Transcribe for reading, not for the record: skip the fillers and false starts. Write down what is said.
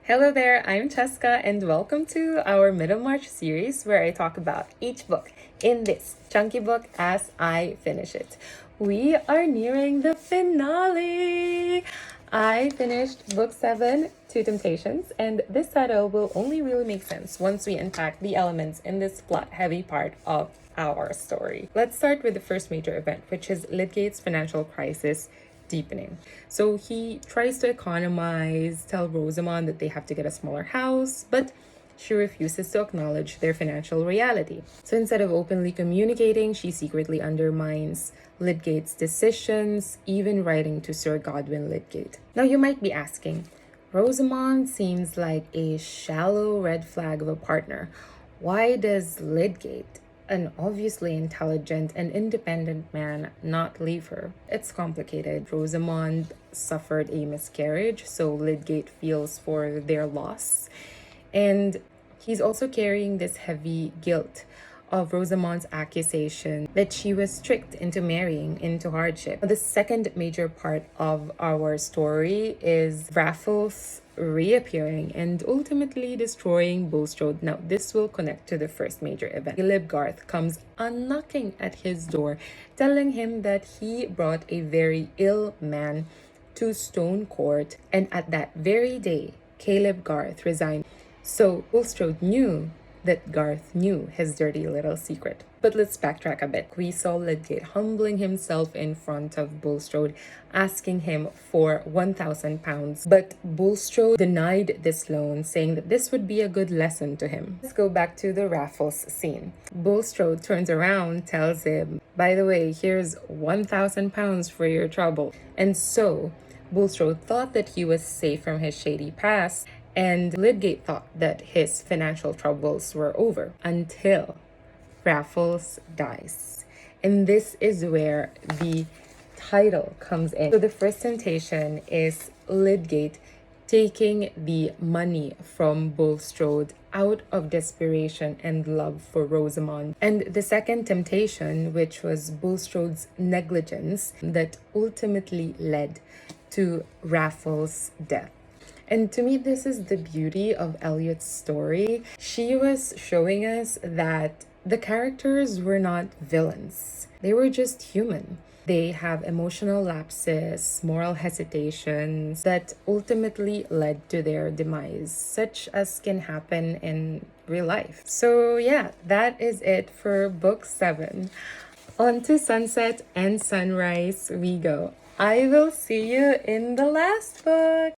Hello there, I'm Cheska, and welcome to our Middlemarch series where I talk about each book in this chunky book as I finish it. We are nearing the finale. I finished book 7, Two Temptations, and this title will only really make sense once we unpack the elements in this plot-heavy part of our story. Let's start with the first major event, which is Lydgate's financial crisis deepening. So he tries to economize, tell Rosamond that they have to get a smaller house, but she refuses to acknowledge their financial reality. So instead of openly communicating, she secretly undermines Lydgate's decisions, even writing to Sir Godwin Lydgate. Now you might be asking, Rosamond seems like a shallow red flag of a partner. Why does Lydgate, an obviously intelligent and independent man, not leave her? It's complicated. Rosamond suffered a miscarriage, so Lydgate feels for their loss. And he's also carrying this heavy guilt of Rosamond's accusation that she was tricked into marrying into hardship. The second major part of our story is Raffles reappearing and ultimately destroying Bulstrode. Now, this will connect to the first major event. Caleb Garth comes knocking at his door, telling him that he brought a very ill man to Stone Court, and at that very day, Caleb Garth resigned. So Bulstrode knew that Garth knew his dirty little secret. But let's backtrack a bit. We saw Lydgate humbling himself in front of Bulstrode, asking him for £1,000. But Bulstrode denied this loan, saying that this would be a good lesson to him. Let's go back to the Raffles scene. Bulstrode turns around, tells him, by the way, here's £1,000 for your trouble. And so Bulstrode thought that he was safe from his shady past, and Lydgate thought that his financial troubles were over until Raffles dies. And this is where the title comes in. So the first temptation is Lydgate taking the money from Bulstrode out of desperation and love for Rosamond. And the second temptation, which was Bulstrode's negligence, that ultimately led to Raffles' death. And to me, this is the beauty of Eliot's story. She was showing us that the characters were not villains. They were just human. They have emotional lapses, moral hesitations that ultimately led to their demise, such as can happen in real life. So yeah, that is it for book 7. On to sunset and sunrise we go. I will see you in the last book.